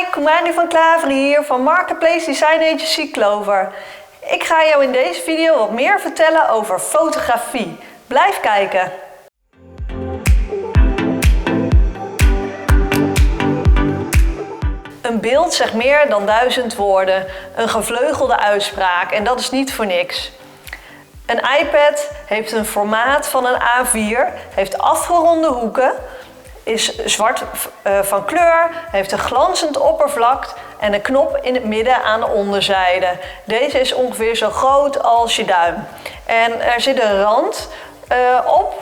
Hi, Kumani van Klaveren hier van Marketplace Design Agency Clover. Ik ga jou in deze video wat meer vertellen over fotografie. Blijf kijken! Een beeld zegt meer dan 1000 woorden. Een gevleugelde uitspraak en dat is niet voor niks. Een iPad heeft een formaat van een A4, heeft afgeronde hoeken, is zwart van kleur, heeft een glanzend oppervlak en een knop in het midden aan de onderzijde. Deze is ongeveer zo groot als je duim. En er zit een rand op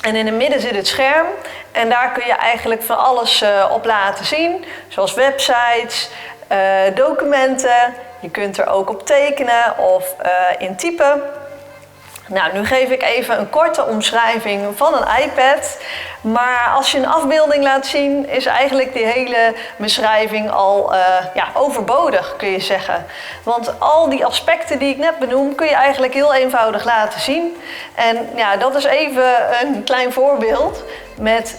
en in het midden zit het scherm. En daar kun je eigenlijk van alles op laten zien, zoals websites, documenten. Je kunt er ook op tekenen of in typen. Nou, nu geef ik even een korte omschrijving van een iPad. Maar als je een afbeelding laat zien, is eigenlijk die hele beschrijving al overbodig, kun je zeggen. Want al die aspecten die ik net benoem, kun je eigenlijk heel eenvoudig laten zien. En ja, dat is even een klein voorbeeld met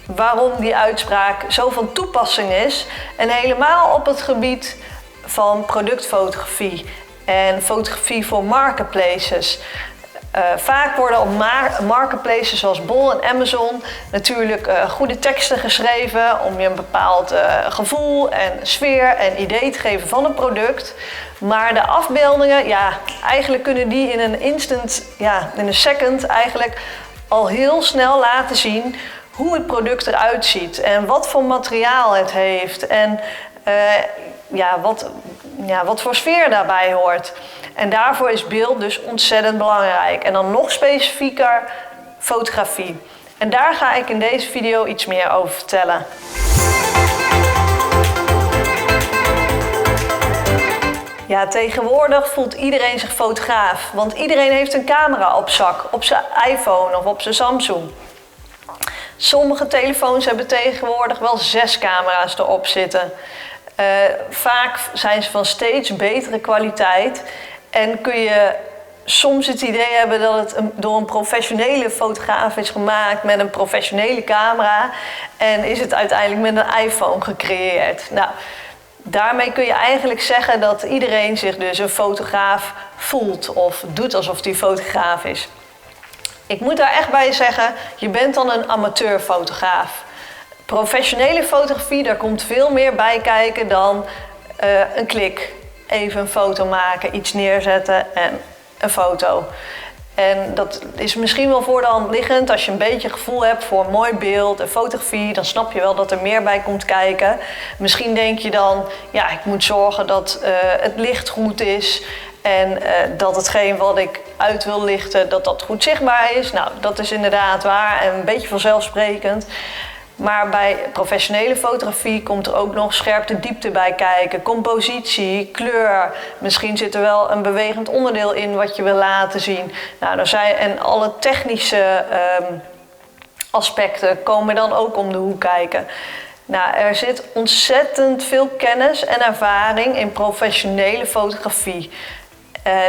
waarom die uitspraak zo van toepassing is. En helemaal op het gebied van productfotografie en fotografie voor marketplaces. Vaak worden op marketplaces zoals Bol en Amazon natuurlijk goede teksten geschreven om je een bepaald gevoel en sfeer en idee te geven van een product. Maar de afbeeldingen, eigenlijk kunnen die in een instant, in een second eigenlijk al heel snel laten zien hoe het product eruit ziet en wat voor materiaal het heeft en wat voor sfeer daarbij hoort. En daarvoor is beeld dus ontzettend belangrijk. En dan nog specifieker fotografie. En daar ga ik in deze video iets meer over vertellen. Ja, tegenwoordig voelt iedereen zich fotograaf. Want iedereen heeft een camera op zak, op zijn iPhone of op zijn Samsung. Sommige telefoons hebben tegenwoordig wel 6 camera's erop zitten. Vaak zijn ze van steeds betere kwaliteit. En kun je soms het idee hebben dat het door een professionele fotograaf is gemaakt met een professionele camera. En is het uiteindelijk met een iPhone gecreëerd. Nou, daarmee kun je eigenlijk zeggen dat iedereen zich dus een fotograaf voelt of doet alsof hij fotograaf is. Ik moet daar echt bij zeggen, je bent dan een amateurfotograaf. Professionele fotografie, daar komt veel meer bij kijken dan een klik. Even een foto maken, iets neerzetten en een foto. En dat is misschien wel voor de hand liggend. Als je een beetje gevoel hebt voor een mooi beeld en fotografie, dan snap je wel dat er meer bij komt kijken. Misschien denk je dan, ik moet zorgen dat het licht goed is en dat hetgeen wat ik uit wil lichten, dat goed zichtbaar is. Nou, dat is inderdaad waar en een beetje vanzelfsprekend. Maar bij professionele fotografie komt er ook nog scherpte diepte bij kijken. Compositie, kleur. Misschien zit er wel een bewegend onderdeel in wat je wil laten zien. Nou, en alle technische aspecten komen dan ook om de hoek kijken. Nou, er zit ontzettend veel kennis en ervaring in professionele fotografie.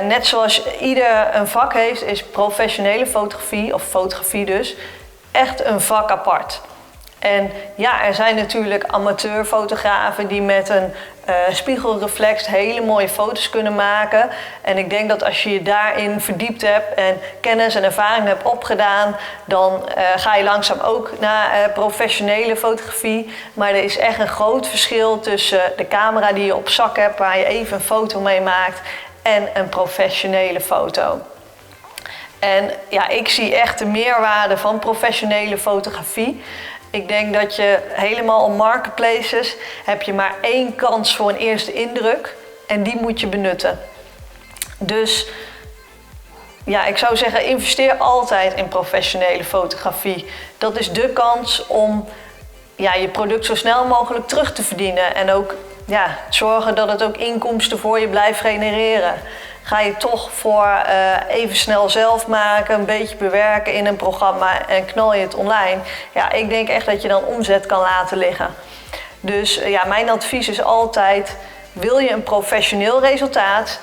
Net zoals ieder een vak heeft, is professionele fotografie, of fotografie dus, echt een vak apart. En er zijn natuurlijk amateurfotografen die met een spiegelreflex hele mooie foto's kunnen maken. En ik denk dat als je je daarin verdiept hebt en kennis en ervaring hebt opgedaan, dan ga je langzaam ook naar professionele fotografie. Maar er is echt een groot verschil tussen de camera die je op zak hebt, waar je even een foto mee maakt, en een professionele foto. En ik zie echt de meerwaarde van professionele fotografie. Ik denk dat je helemaal op marketplaces heb je maar 1 kans voor een eerste indruk en die moet je benutten. Dus ik zou zeggen, investeer altijd in professionele fotografie. Dat is de kans om je product zo snel mogelijk terug te verdienen en ook zorgen dat het ook inkomsten voor je blijft genereren. Ga je toch voor even snel zelf maken, een beetje bewerken in een programma en knal je het online. Ik denk echt dat je dan omzet kan laten liggen. Dus mijn advies is altijd, wil je een professioneel resultaat,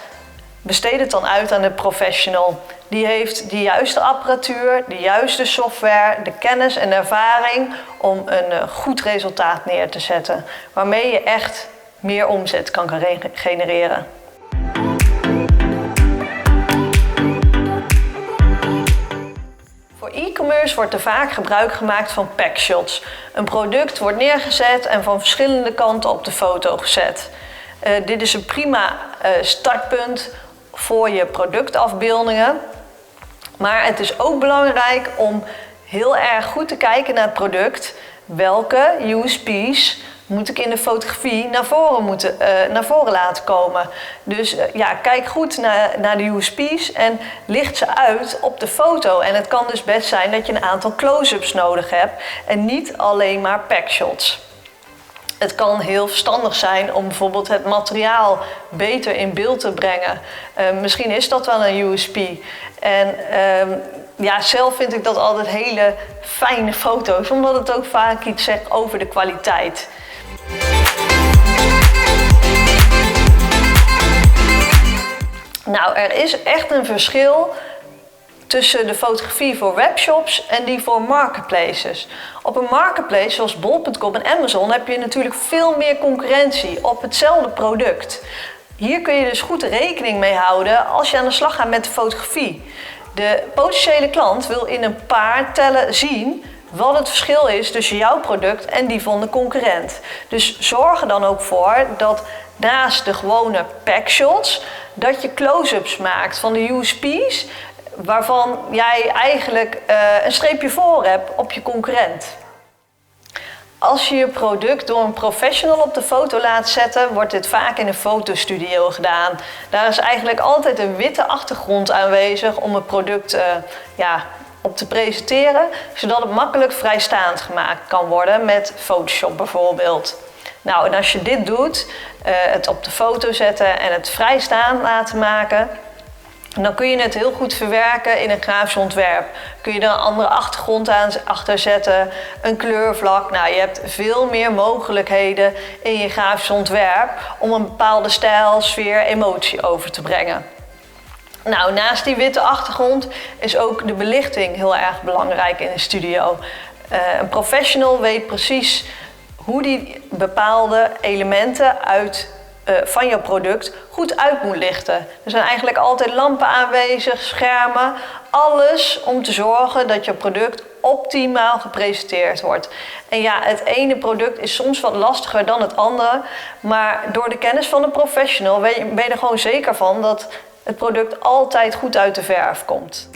besteed het dan uit aan de professional. Die heeft de juiste apparatuur, de juiste software, de kennis en ervaring om een goed resultaat neer te zetten. Waarmee je echt meer omzet kan genereren. Voor e-commerce wordt er vaak gebruik gemaakt van packshots. Een product wordt neergezet en van verschillende kanten op de foto gezet. Dit is een prima startpunt voor je productafbeeldingen. Maar het is ook belangrijk om heel erg goed te kijken naar het product. Welke USP's moet ik in de fotografie naar voren laten komen. Dus kijk goed naar de USP's en licht ze uit op de foto. En het kan dus best zijn dat je een aantal close-ups nodig hebt en niet alleen maar packshots. Het kan heel verstandig zijn om bijvoorbeeld het materiaal beter in beeld te brengen. Misschien is dat wel een USP. En zelf vind ik dat altijd hele fijne foto's, omdat het ook vaak iets zegt over de kwaliteit. Nou, er is echt een verschil tussen de fotografie voor webshops en die voor marketplaces. Op een marketplace zoals bol.com en Amazon heb je natuurlijk veel meer concurrentie op hetzelfde product. Hier kun je dus goed rekening mee houden als je aan de slag gaat met de fotografie. De potentiële klant wil in een paar tellen zien wat het verschil is tussen jouw product en die van de concurrent. Dus zorg er dan ook voor dat naast de gewone packshots, dat je close-ups maakt van de USP's waarvan jij eigenlijk een streepje voor hebt op je concurrent. Als je je product door een professional op de foto laat zetten, wordt dit vaak in een fotostudio gedaan. Daar is eigenlijk altijd een witte achtergrond aanwezig om het product op te presenteren, zodat het makkelijk vrijstaand gemaakt kan worden met Photoshop bijvoorbeeld. Nou, en als je dit doet, het op de foto zetten en het vrijstaan laten maken, dan kun je het heel goed verwerken in een grafisch ontwerp. Kun je er een andere achtergrond achter zetten, een kleurvlak. Nou, je hebt veel meer mogelijkheden in je grafisch ontwerp om een bepaalde stijl, sfeer, emotie over te brengen. Nou, naast die witte achtergrond is ook de belichting heel erg belangrijk in een studio. Een professional weet precies hoe die bepaalde elementen van je product goed uit moet lichten. Er zijn eigenlijk altijd lampen aanwezig, schermen, alles om te zorgen dat je product optimaal gepresenteerd wordt. En ja, het ene product is soms wat lastiger dan het andere, maar door de kennis van de professional ben je er gewoon zeker van dat het product altijd goed uit de verf komt.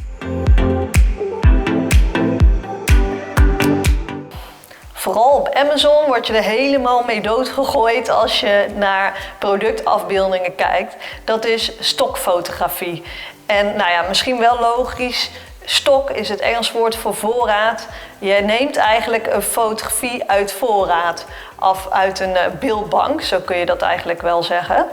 Vooral op Amazon word je er helemaal mee doodgegooid als je naar productafbeeldingen kijkt. Dat is stokfotografie. En misschien wel logisch, stok is het Engels woord voor voorraad. Je neemt eigenlijk een fotografie uit voorraad af uit een beeldbank, zo kun je dat eigenlijk wel zeggen.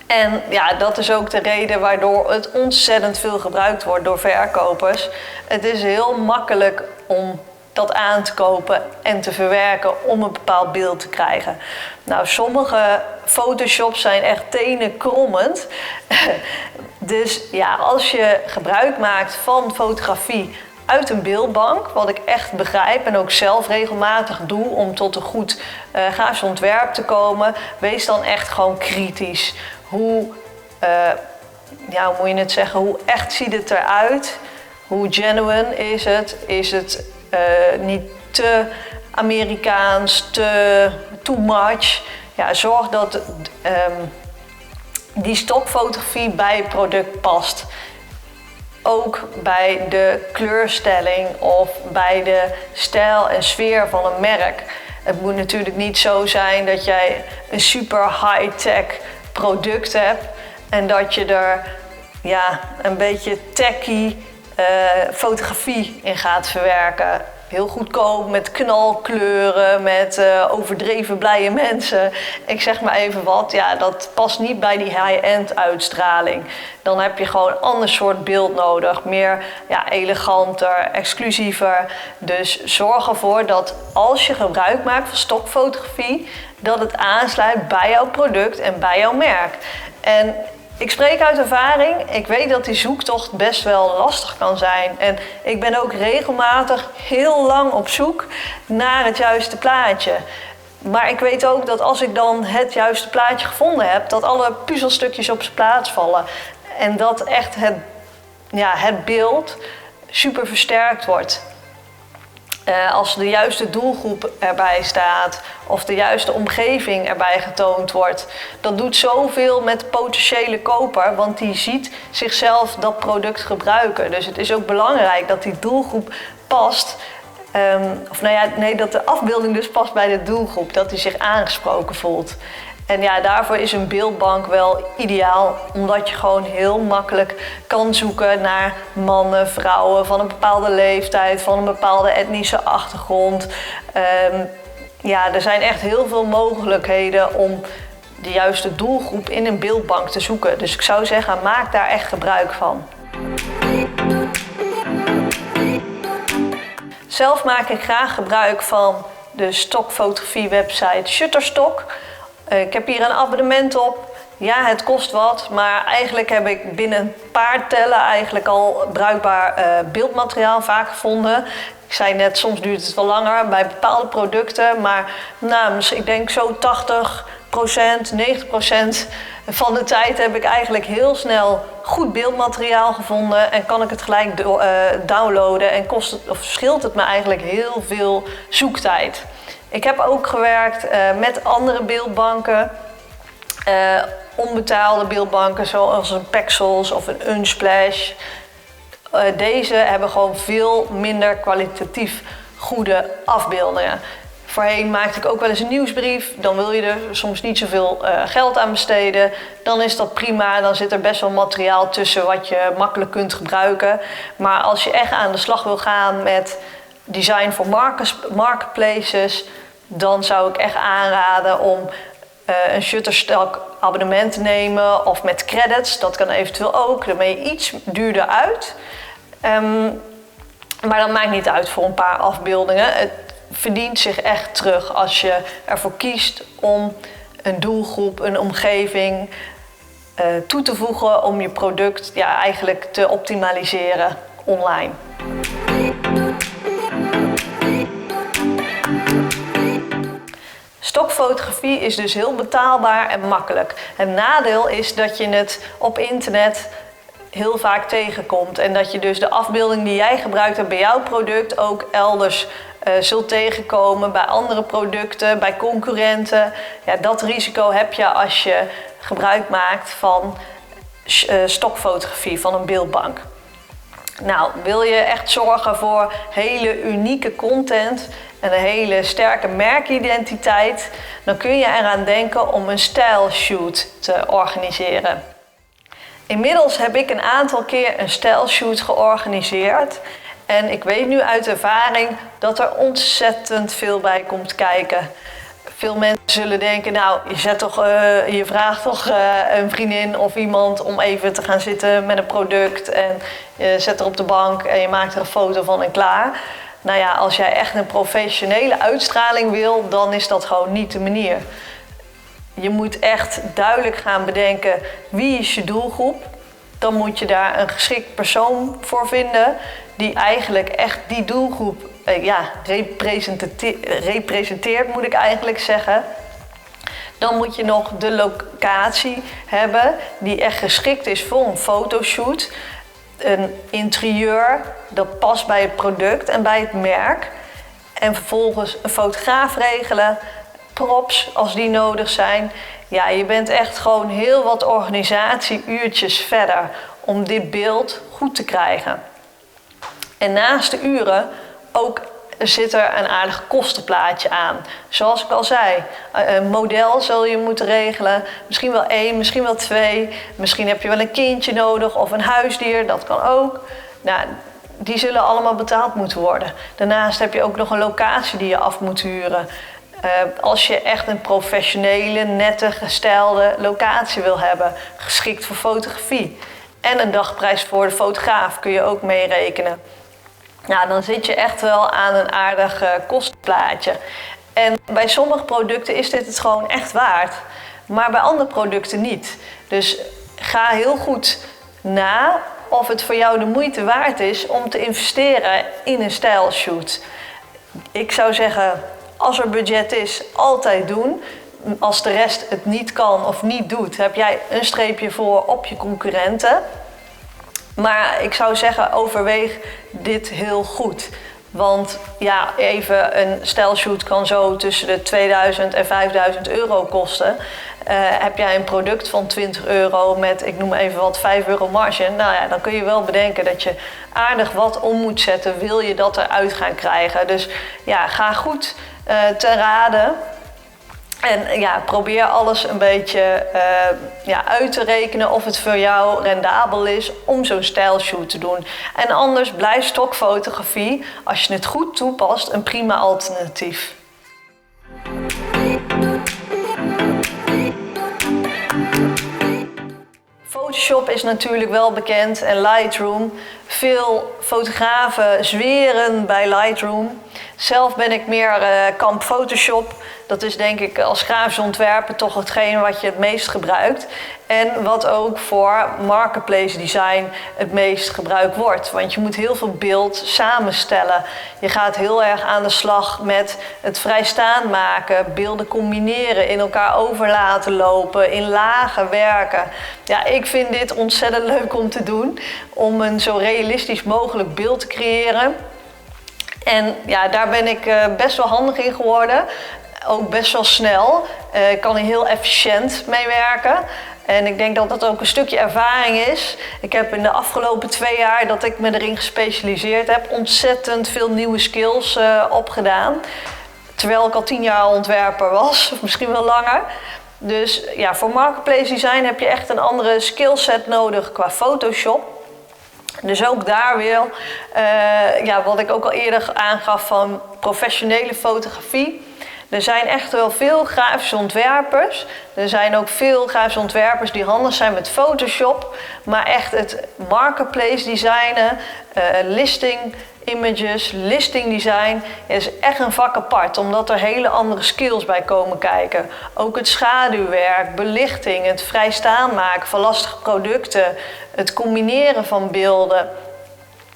En dat is ook de reden waardoor het ontzettend veel gebruikt wordt door verkopers. Het is heel makkelijk om dat aan te kopen en te verwerken om een bepaald beeld te krijgen. Nou, sommige Photoshops zijn echt tenenkrommend. Dus als je gebruik maakt van fotografie uit een beeldbank, wat ik echt begrijp en ook zelf regelmatig doe om tot een goed grafisch ontwerp te komen, wees dan echt gewoon kritisch. Hoe moet je het zeggen? Hoe echt ziet het eruit? Hoe genuine is het? Is het niet te Amerikaans, too much? Ja, zorg dat die stokfotografie bij het product past. Ook bij de kleurstelling of bij de stijl en sfeer van een merk. Het moet natuurlijk niet zo zijn dat jij een super high-tech product hebt en dat je er een beetje techy fotografie in gaat verwerken. Heel goedkoop met knalkleuren, met overdreven blije mensen. Ik zeg maar even wat, dat past niet bij die high-end uitstraling. Dan heb je gewoon een ander soort beeld nodig. Meer eleganter, exclusiever. Dus zorg ervoor dat als je gebruik maakt van stokfotografie, dat het aansluit bij jouw product en bij jouw merk. En Ik spreek uit ervaring. Ik weet dat die zoektocht best wel lastig kan zijn. En ik ben ook regelmatig heel lang op zoek naar het juiste plaatje. Maar ik weet ook dat als ik dan het juiste plaatje gevonden heb, dat alle puzzelstukjes op zijn plaats vallen. En dat echt het beeld super versterkt wordt. Als de juiste doelgroep erbij staat of de juiste omgeving erbij getoond wordt. Dat doet zoveel met de potentiële koper, want die ziet zichzelf dat product gebruiken. Dus het is ook belangrijk dat die doelgroep past. Dat de afbeelding dus past bij de doelgroep, dat die zich aangesproken voelt. En ja, daarvoor is een beeldbank wel ideaal, omdat je gewoon heel makkelijk kan zoeken naar mannen, vrouwen van een bepaalde leeftijd, van een bepaalde etnische achtergrond. Er zijn echt heel veel mogelijkheden om de juiste doelgroep in een beeldbank te zoeken. Dus ik zou zeggen, maak daar echt gebruik van. Zelf maak ik graag gebruik van de stokfotografie website Shutterstock. Ik heb hier een abonnement op. Ja, het kost wat, maar eigenlijk heb ik binnen een paar tellen eigenlijk al bruikbaar beeldmateriaal vaak gevonden. Ik zei net, soms duurt het wel langer bij bepaalde producten, maar ik denk zo 80%, 90% van de tijd heb ik eigenlijk heel snel goed beeldmateriaal gevonden en kan ik het gelijk downloaden en scheelt het me eigenlijk heel veel zoektijd. Ik heb ook gewerkt met andere beeldbanken, onbetaalde beeldbanken zoals een Pexels of een Unsplash. Deze hebben gewoon veel minder kwalitatief goede afbeeldingen. Voorheen maakte ik ook wel eens een nieuwsbrief. Dan wil je er soms niet zoveel geld aan besteden. Dan is dat prima. Dan zit er best wel materiaal tussen wat je makkelijk kunt gebruiken. Maar als je echt aan de slag wil gaan met design voor marketplaces, dan zou ik echt aanraden om een Shutterstock abonnement te nemen of met credits. Dat kan eventueel ook. Dan ben je iets duurder uit. Maar dat maakt niet uit voor een paar afbeeldingen. Het verdient zich echt terug als je ervoor kiest om een doelgroep, een omgeving toe te voegen om je product eigenlijk te optimaliseren online. Stokfotografie is dus heel betaalbaar en makkelijk. Het nadeel is dat je het op internet heel vaak tegenkomt. En dat je dus de afbeelding die jij gebruikt hebt bij jouw product ook elders zult tegenkomen bij andere producten, bij concurrenten. Ja, dat risico heb je als je gebruik maakt van stokfotografie, van een beeldbank. Nou, wil je echt zorgen voor hele unieke content en een hele sterke merkidentiteit, dan kun je eraan denken om een stijlshoot te organiseren. Inmiddels heb ik een aantal keer een stijlshoot georganiseerd en ik weet nu uit ervaring dat er ontzettend veel bij komt kijken. Veel mensen zullen denken, je vraagt toch een vriendin of iemand om even te gaan zitten met een product en je zet er op de bank en je maakt er een foto van en klaar. Nou ja, als jij echt een professionele uitstraling wil, dan is dat gewoon niet de manier. Je moet echt duidelijk gaan bedenken wie is je doelgroep. Dan moet je daar een geschikt persoon voor vinden die eigenlijk echt die doelgroep representeert, moet ik eigenlijk zeggen. Dan moet je nog de locatie hebben die echt geschikt is voor een fotoshoot. Een interieur dat past bij het product en bij het merk. En vervolgens een fotograaf regelen, props als die nodig zijn. Ja, je bent echt gewoon heel wat organisatieuurtjes verder om dit beeld goed te krijgen. En naast de uren ook zit er een aardig kostenplaatje aan. Zoals ik al zei, een model zul je moeten regelen. Misschien wel 1, misschien wel 2. Misschien heb je wel een kindje nodig of een huisdier, dat kan ook. Nou, die zullen allemaal betaald moeten worden. Daarnaast heb je ook nog een locatie die je af moet huren. Als je echt een professionele, nette, gestylede locatie wil hebben, geschikt voor fotografie. En een dagprijs voor de fotograaf kun je ook meerekenen. Nou, dan zit je echt wel aan een aardig kostenplaatje. En bij sommige producten is dit het gewoon echt waard. Maar bij andere producten niet. Dus ga heel goed na of het voor jou de moeite waard is om te investeren in een stijlshoot. Ik zou zeggen, als er budget is, altijd doen. Als de rest het niet kan of niet doet, heb jij een streepje voor op je concurrenten. Maar ik zou zeggen, overweeg dit heel goed. Want ja, even een stijlshoot kan zo tussen de 2000 en 5000 euro kosten. Heb jij een product van 20 euro met, ik noem even wat, 5 euro marge. Nou ja, dan kun je wel bedenken dat je aardig wat om moet zetten. Wil je dat eruit gaan krijgen? Dus ja, ga goed te raden. En ja, probeer alles een beetje uit te rekenen of het voor jou rendabel is om zo'n stijlshoot te doen. En anders blijft stokfotografie, als je het goed toepast, een prima alternatief. Photoshop is natuurlijk wel bekend en Lightroom. Veel fotografen zweren bij Lightroom. Zelf ben ik meer kamp Photoshop. Dat is denk ik als grafisch ontwerper toch hetgeen wat je het meest gebruikt. En wat ook voor marketplace design het meest gebruikt wordt. Want je moet heel veel beeld samenstellen. Je gaat heel erg aan de slag met het vrijstaand maken, beelden combineren, in elkaar over laten lopen, in lagen werken. Ja, ik vind dit ontzettend leuk om te doen. Om een zo realistisch mogelijk beeld te creëren. En ja, daar ben ik best wel handig in geworden. Ook best wel snel. Ik kan er heel efficiënt mee werken. En ik denk dat dat ook een stukje ervaring is. Ik heb in de afgelopen 2 jaar dat ik me erin gespecialiseerd heb, ontzettend veel nieuwe skills opgedaan. Terwijl ik al 10 jaar ontwerper was, of misschien wel langer. Dus ja, voor marketplace design heb je echt een andere skillset nodig qua Photoshop. Dus ook daar weer, wat ik ook al eerder aangaf van professionele fotografie. Er zijn echt wel veel grafische ontwerpers. Er zijn ook veel grafische ontwerpers die handig zijn met Photoshop. Maar echt het marketplace designen, listing images, listing design is echt een vak apart. Omdat er hele andere skills bij komen kijken. Ook het schaduwwerk, belichting, het vrijstaan maken van lastige producten. Het combineren van beelden.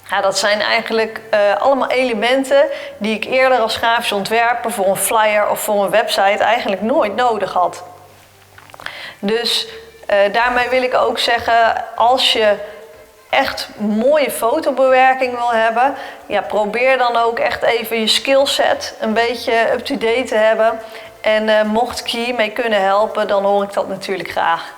Ja, dat zijn eigenlijk allemaal elementen die ik eerder als grafisch ontwerper voor een flyer of voor een website eigenlijk nooit nodig had. Dus daarmee wil ik ook zeggen, als je echt mooie fotobewerking wil hebben, ja, probeer dan ook echt even je skillset een beetje up-to-date te hebben. En mocht ik je hiermee kunnen helpen, dan hoor ik dat natuurlijk graag.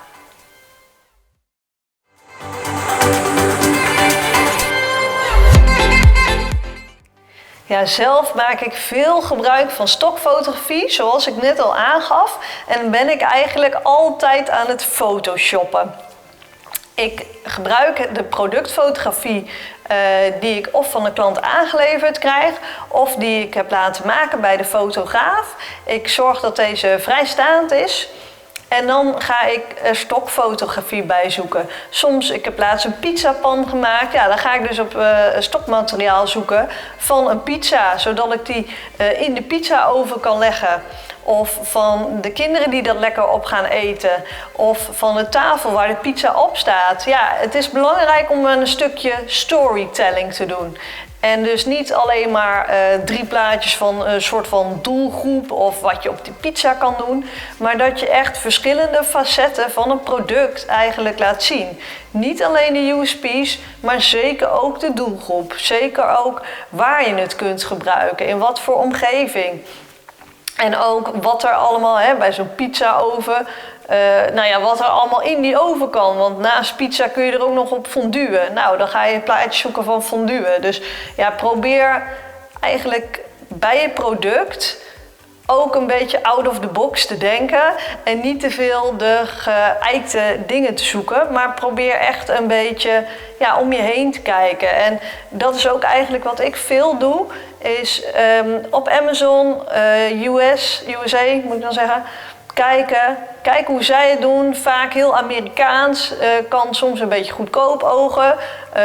Ja, zelf maak ik veel gebruik van stokfotografie, zoals ik net al aangaf. En dan ben ik eigenlijk altijd aan het photoshoppen. Ik gebruik de productfotografie die ik of van de klant aangeleverd krijg, of die ik heb laten maken bij de fotograaf. Ik zorg dat deze vrijstaand is. En dan ga ik stokfotografie bijzoeken. Soms, ik heb laatst een pizzapan gemaakt. Ja, dan ga ik dus op stokmateriaal zoeken van een pizza. Zodat ik die in de pizzaoven kan leggen. Of van de kinderen die dat lekker op gaan eten. Of van de tafel waar de pizza op staat. Ja, het is belangrijk om een stukje storytelling te doen. En dus niet alleen maar 3 plaatjes van een soort van doelgroep of wat je op die pizza kan doen. Maar dat je echt verschillende facetten van een product eigenlijk laat zien. Niet alleen de USP's, maar zeker ook de doelgroep. Zeker ook waar je het kunt gebruiken, in wat voor omgeving. En ook wat er allemaal bij zo'n pizzaoven, wat er allemaal in die oven kan. Want naast pizza kun je er ook nog op fonduën. Nou, dan ga je plaatjes zoeken van fonduën. Dus ja, probeer eigenlijk bij je product ook een beetje out of the box te denken. En niet te veel de geëikte dingen te zoeken. Maar probeer echt een beetje om je heen te kijken. En dat is ook eigenlijk wat ik veel doe. Is op Amazon, USA moet ik dan zeggen. Kijken hoe zij het doen. Vaak heel Amerikaans. Kan soms een beetje goedkoop ogen.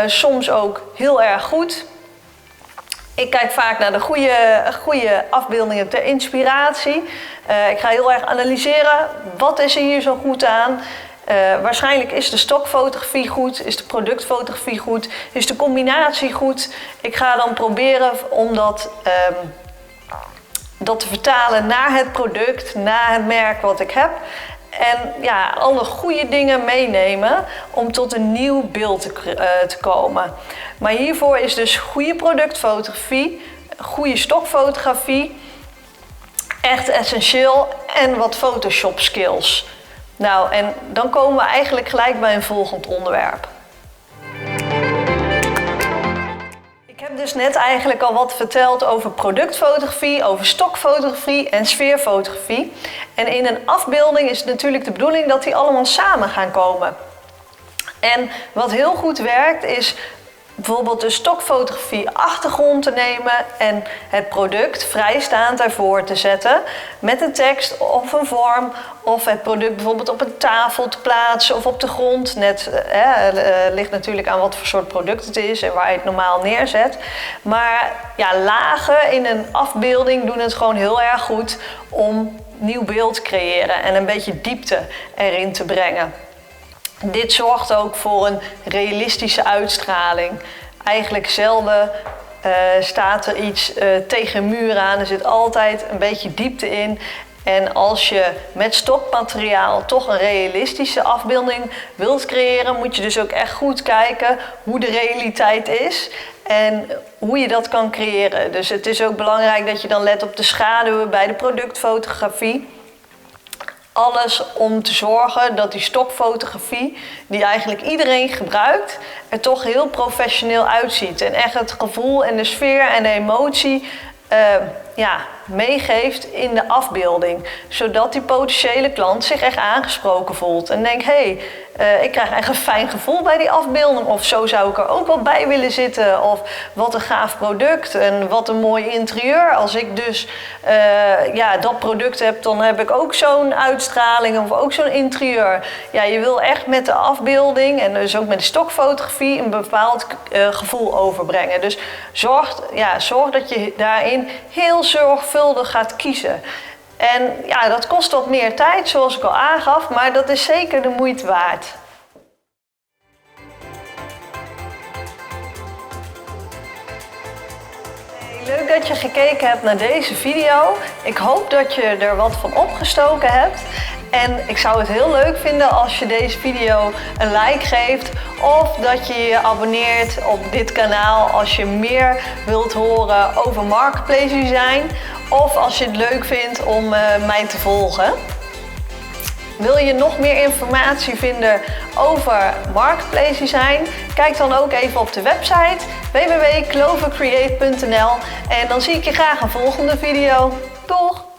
Soms ook heel erg goed. Ik kijk vaak naar de goede afbeeldingen ter inspiratie. Ik ga heel erg analyseren. Wat is er hier zo goed aan? Waarschijnlijk is de stokfotografie goed, is de productfotografie goed, is de combinatie goed. Ik ga dan proberen om dat te vertalen naar het product, naar het merk wat ik heb. En ja, alle goede dingen meenemen om tot een nieuw beeld te komen. Maar hiervoor is dus goede productfotografie, goede stokfotografie echt essentieel en wat Photoshop skills. Nou, en dan komen we eigenlijk gelijk bij een volgend onderwerp. Ik heb dus net eigenlijk al wat verteld over productfotografie, over stokfotografie en sfeerfotografie. En in een afbeelding is het natuurlijk de bedoeling dat die allemaal samen gaan komen. En wat heel goed werkt is bijvoorbeeld de stokfotografie achtergrond te nemen en het product vrijstaand ervoor te zetten met een tekst of een vorm, of het product bijvoorbeeld op een tafel te plaatsen of op de grond. Ligt natuurlijk aan wat voor soort product het is en waar je het normaal neerzet. Maar ja, lagen in een afbeelding doen het gewoon heel erg goed om nieuw beeld te creëren en een beetje diepte erin te brengen. Dit zorgt ook voor een realistische uitstraling. Eigenlijk zelden staat er iets tegen een muur aan. Er zit altijd een beetje diepte in. En als je met stokmateriaal toch een realistische afbeelding wilt creëren, moet je dus ook echt goed kijken hoe de realiteit is en hoe je dat kan creëren. Dus het is ook belangrijk dat je dan let op de schaduwen bij de productfotografie. Alles om te zorgen dat die stokfotografie, die eigenlijk iedereen gebruikt, er toch heel professioneel uitziet. En echt het gevoel en de sfeer en de emotie meegeeft in de afbeelding. Zodat die potentiële klant zich echt aangesproken voelt. En denkt, ik krijg echt een fijn gevoel bij die afbeelding. Of zo zou ik er ook wel bij willen zitten. Of wat een gaaf product en wat een mooi interieur. Als ik dus dat product heb, dan heb ik ook zo'n uitstraling of ook zo'n interieur. Ja, je wil echt met de afbeelding en dus ook met de stokfotografie een bepaald gevoel overbrengen. Dus zorg dat je daarin heel zorgvuldig gaat kiezen. En ja, dat kost wat meer tijd, zoals ik al aangaf, maar dat is zeker de moeite waard. Leuk dat je gekeken hebt naar deze video. Ik hoop dat je er wat van opgestoken hebt. En ik zou het heel leuk vinden als je deze video een like geeft of dat je je abonneert op dit kanaal als je meer wilt horen over Marketplace Design of als je het leuk vindt om mij te volgen. Wil je nog meer informatie vinden over Marketplace Design? Kijk dan ook even op de website www.clovercreate.nl en dan zie ik je graag een volgende video. Doeg!